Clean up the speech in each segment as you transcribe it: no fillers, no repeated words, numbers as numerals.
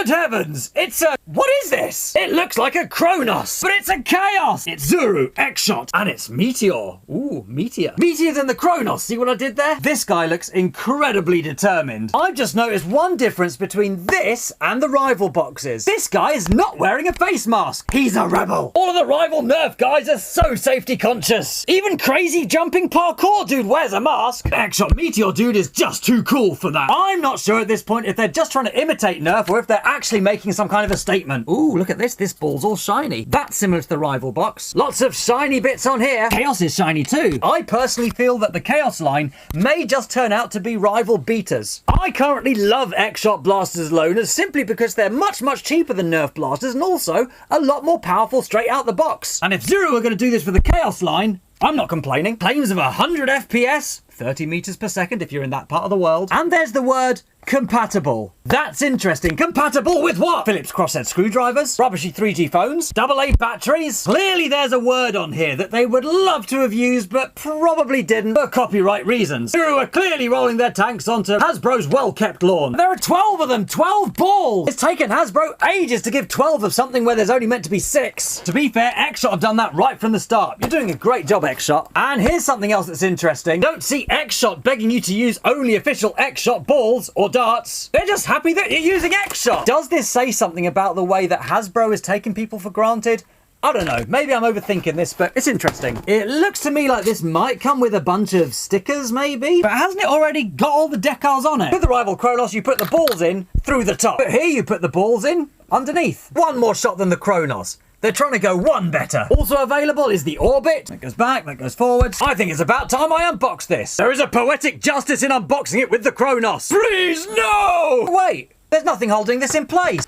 Good heavens! It's a... What is this? It looks like a Kronos, but it's a Chaos! It's Zuru, X-Shot, and it's Meteor. Ooh, Meteor. Meteor than the Kronos. See what I did there? This guy looks incredibly determined. I've just noticed one difference between this and the rival boxes. This guy is not wearing a face mask. He's a rebel. All of the rival Nerf guys are so safety conscious. Even crazy jumping parkour dude wears a mask. X-Shot Meteor dude is just too cool for that. I'm not sure at this point if they're just trying to imitate Nerf or if they're actually making some kind of a statement. Ooh, look at this. This ball's all shiny. That's similar to the rival box. Lots of shiny bits on here. Chaos is shiny too. I personally feel that the Chaos line may just turn out to be rival beaters. I currently love X-Shot blasters loaners simply because they're much, much cheaper than Nerf blasters and also a lot more powerful straight out the box. And if Zuru are going to do this with the Chaos line, I'm not complaining. Claims of 100 FPS, 30 meters per second if you're in that part of the world. And there's the word compatible. That's interesting. Compatible with what? Phillips crosshead screwdrivers, rubbishy 3G phones, AA batteries. Clearly there's a word on here that they would love to have used but probably didn't for copyright reasons. Who are clearly rolling their tanks onto Hasbro's well-kept lawn. There are 12 of them, 12 balls! It's taken Hasbro ages to give 12 of something where there's only meant to be 6. To be fair, X-Shot have done that right from the start. You're doing a great job, X-Shot. And here's something else that's interesting. Don't see X-Shot begging you to use only official X-Shot balls or darts. They're just happy that you're using X-Shot. Does this say something about the way that Hasbro is taking people for granted? I don't know, maybe I'm overthinking this, but it's interesting. It looks to me like this might come with a bunch of stickers, maybe? But hasn't it already got all the decals on it? With the rival Kronos, you put the balls in through the top. But here you put the balls in underneath. One more shot than the Kronos. They're trying to go one better. Also available is the Orbit. That goes back, that goes forwards. I think it's about time I unbox this. There is a poetic justice in unboxing it with the Kronos. Please, no! Wait, there's nothing holding this in place.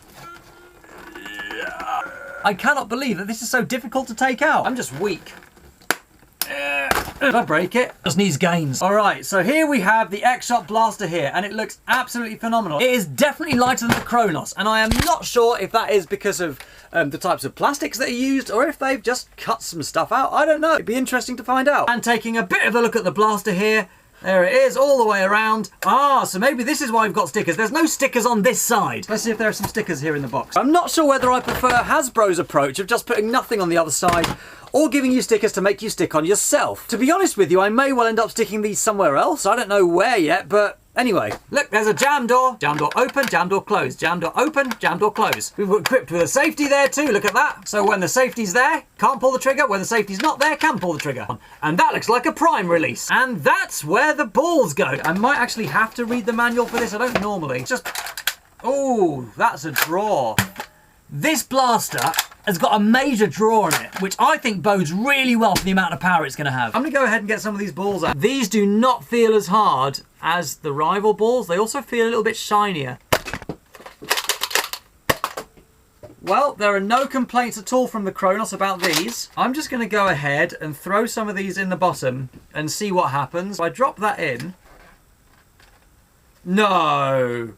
I cannot believe that this is so difficult to take out. I'm just weak. Did I break it? Just needs gains. All right, so here we have the X-Shot blaster here, and it looks absolutely phenomenal. It is definitely lighter than the Kronos, and I am not sure if that is because of the types of plastics that are used, or if they've just cut some stuff out. I don't know. It'd be interesting to find out. And taking a bit of a look at the blaster here, there it is, all the way around. Ah, so maybe this is why we've got stickers. There's no stickers on this side. Let's see if there are some stickers here in the box. I'm not sure whether I prefer Hasbro's approach of just putting nothing on the other side or giving you stickers to make you stick on yourself. To be honest with you, I may well end up sticking these somewhere else. I don't know where yet, but anyway. Look, there's a jam door. Jam door open, jam door close. Jam door open, jam door close. We've equipped with a safety there too, look at that. So when the safety's there, can't pull the trigger. When the safety's not there, can pull the trigger. And that looks like a prime release. And that's where the balls go. I might actually have to read the manual for this. I don't normally. It's just, oh, that's a draw. This blaster has got a major draw on it, which I think bodes really well for the amount of power it's going to have. I'm going to go ahead and get some of these balls out. These do not feel as hard as the rival balls. They also feel a little bit shinier. Well, there are no complaints at all from the Kronos about these. I'm just going to go ahead and throw some of these in the bottom and see what happens. If I drop that in... No!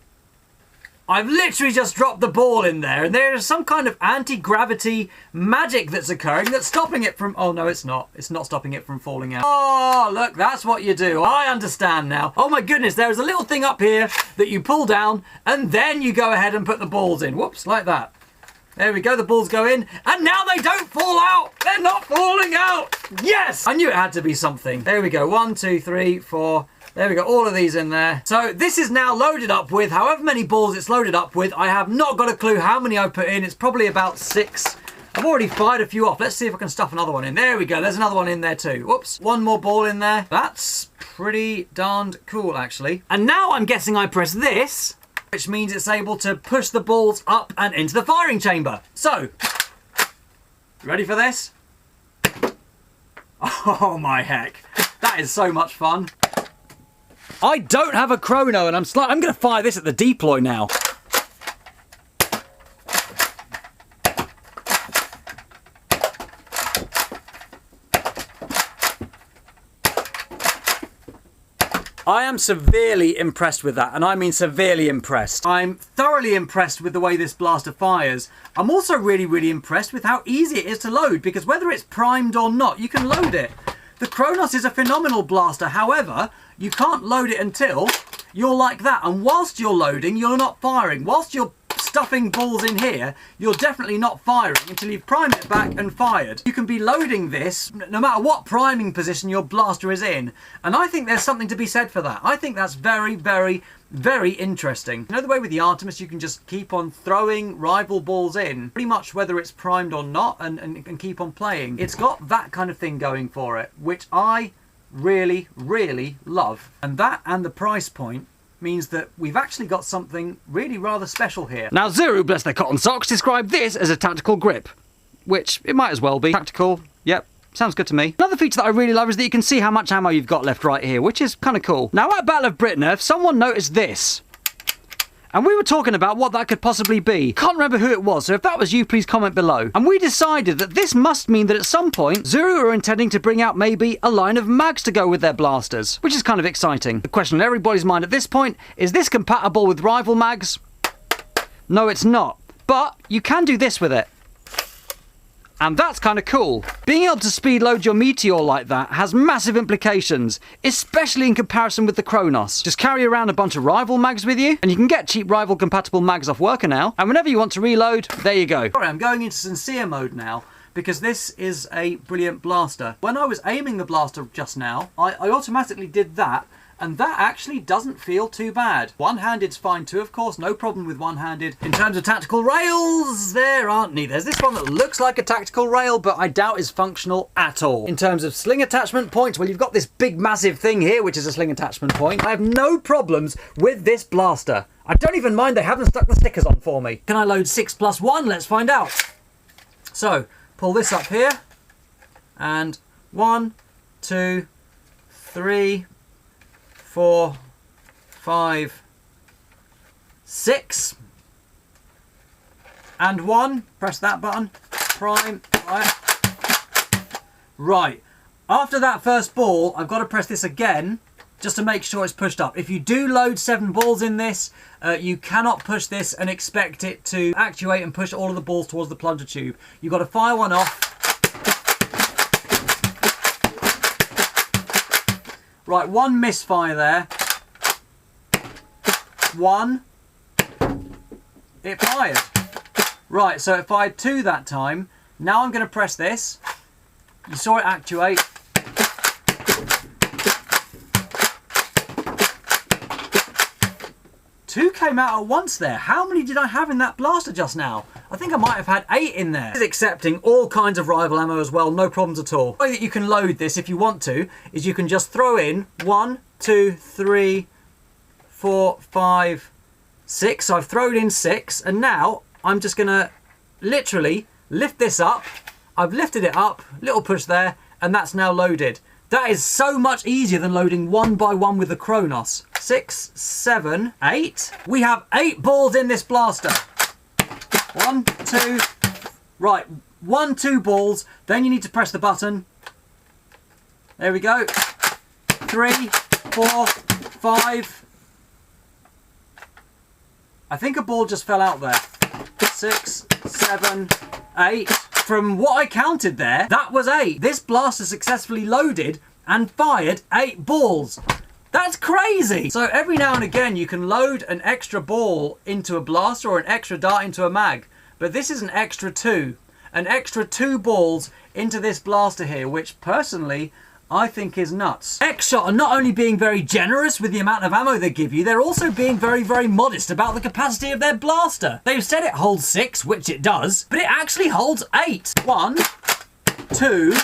I've literally just dropped the ball in there, and there is some kind of anti-gravity magic that's occurring that's stopping it from... Oh, no, it's not. It's not stopping it from falling out. Oh, look, that's what you do. I understand now. Oh, my goodness, there is a little thing up here that you pull down, and then you go ahead and put the balls in. Whoops, like that. There we go, the balls go in, and now they don't fall out! They're not falling out! Yes! I knew it had to be something. There we go, 1, 2, 3, 4... There we go, all of these in there. So this is now loaded up with however many balls it's loaded up with. I have not got a clue how many I've put in. It's probably about 6. I've already fired a few off. Let's see if I can stuff another one in. There we go, there's another one in there too. Whoops, one more ball in there. That's pretty darned cool, actually. And now I'm guessing I press this, which means it's able to push the balls up and into the firing chamber. So, ready for this? Oh my heck, that is so much fun. I don't have a chrono, and I'm going to fire this at the deploy now. I am severely impressed with that, and I mean severely impressed. I'm thoroughly impressed with the way this blaster fires. I'm also really, really impressed with how easy it is to load, because whether it's primed or not, you can load it. The Kronos is a phenomenal blaster, however, you can't load it until you're like that, and whilst you're loading, you're not firing. Whilst you're stuffing balls in here, you're definitely not firing until you've primed it back and fired. You can be loading this no matter what priming position your blaster is in. And I think there's something to be said for that. I think that's very, very, very interesting. You know the way with the Artemis you can just keep on throwing rival balls in, pretty much whether it's primed or not, and keep on playing. It's got that kind of thing going for it, which I really, really love. And that and the price point means that we've actually got something really rather special here. Now Zuru, bless their cotton socks, described this as a tactical grip, which it might as well be. Tactical, yep. Sounds good to me. Another feature that I really love is that you can see how much ammo you've got left right here, which is kind of cool. Now at Battle of Britnerf, someone noticed this. And we were talking about what that could possibly be. Can't remember who it was, so if that was you, please comment below. And we decided that this must mean that at some point, Zuru are intending to bring out maybe a line of mags to go with their blasters, which is kind of exciting. The question on everybody's mind at this point, is this compatible with rival mags? No, it's not. But you can do this with it. And that's kind of cool. Being able to speed load your Meteor like that has massive implications, especially in comparison with the Kronos. Just carry around a bunch of rival mags with you, and you can get cheap rival compatible mags off Worker now, and whenever you want to reload, there you go. Sorry, I'm going into sincere mode now, because this is a brilliant blaster. When I was aiming the blaster just now, I automatically did that, and that actually doesn't feel too bad. One-handed's fine too, of course, no problem with one-handed. In terms of tactical rails, there aren't any. There's this one that looks like a tactical rail, but I doubt is functional at all. In terms of sling attachment points, well, you've got this big massive thing here, which is a sling attachment point. I have no problems with this blaster. I don't even mind they haven't stuck the stickers on for me. Can I load 6+1? Let's find out. So, pull this up here, and 1, 2, 3, 4, 5, 6, and 1. Press that button. Prime. Right. After that first ball, I've got to press this again just to make sure it's pushed up. If you do load 7 balls in this, you cannot push this and expect it to actuate and push all of the balls towards the plunger tube. You've got to fire one off. Right, 1 misfire there. 1. It fired. Right, so it fired 2 that time. Now I'm going to press this. You saw it actuate. 2 came out at once there. How many did I have in that blaster just now? I think I might have had 8 in there. This is accepting all kinds of rival ammo as well, no problems at all. The way that you can load this if you want to is you can just throw in 1, 2, 3, 4, 5, 6. So I've thrown in 6, and now I'm just gonna literally lift this up. I've lifted it up, little push there, and that's now loaded. That is so much easier than loading 1 by 1 with the Kronos. 6, 7, 8. We have 8 balls in this blaster. 1, 2, right, 1, 2 balls. Then you need to press the button. There we go. 3, 4, 5. I think a ball just fell out there. 6, 7, 8. From what I counted there, that was 8. This blaster successfully loaded and fired 8 balls. That's crazy! So every now and again you can load an extra ball into a blaster or an extra dart into a mag. But this is an extra 2. An extra 2 balls into this blaster here, which personally I think is nuts. X-Shot are not only being very generous with the amount of ammo they give you, they're also being very, very modest about the capacity of their blaster. They've said it holds 6, which it does, but it actually holds 8. 1, 2.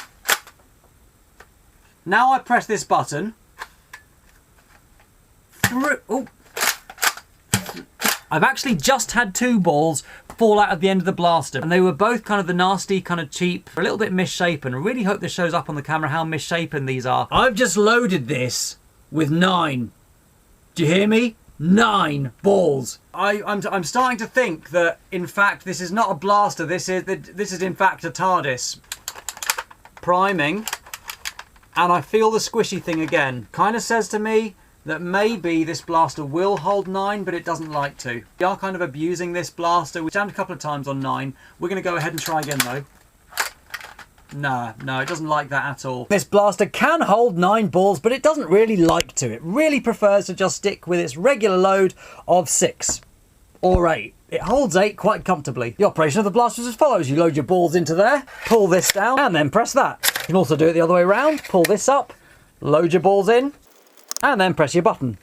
Now I press this button. Oh. I've actually just had 2 balls fall out at the end of the blaster, and they were both kind of the nasty, kind of cheap, a little bit misshapen. I really hope this shows up on the camera how misshapen these are. I've just loaded this with 9. Do you hear me? 9 balls. I'm starting to think that in fact this is not a blaster. This is in fact a TARDIS. Priming, and I feel the squishy thing again. Kind of says to me that maybe this blaster will hold 9, but it doesn't like to. We are kind of abusing this blaster. We jammed a couple of times on 9. We're going to go ahead and try again though. No, it doesn't like that at all. This blaster can hold 9 balls, but it doesn't really like to. It really prefers to just stick with its regular load of 6 or 8. It holds 8 quite comfortably. The operation of the blaster is as follows. You load your balls into there, pull this down, and then press that. You can also do it the other way around. Pull this up, load your balls in, and then press your button.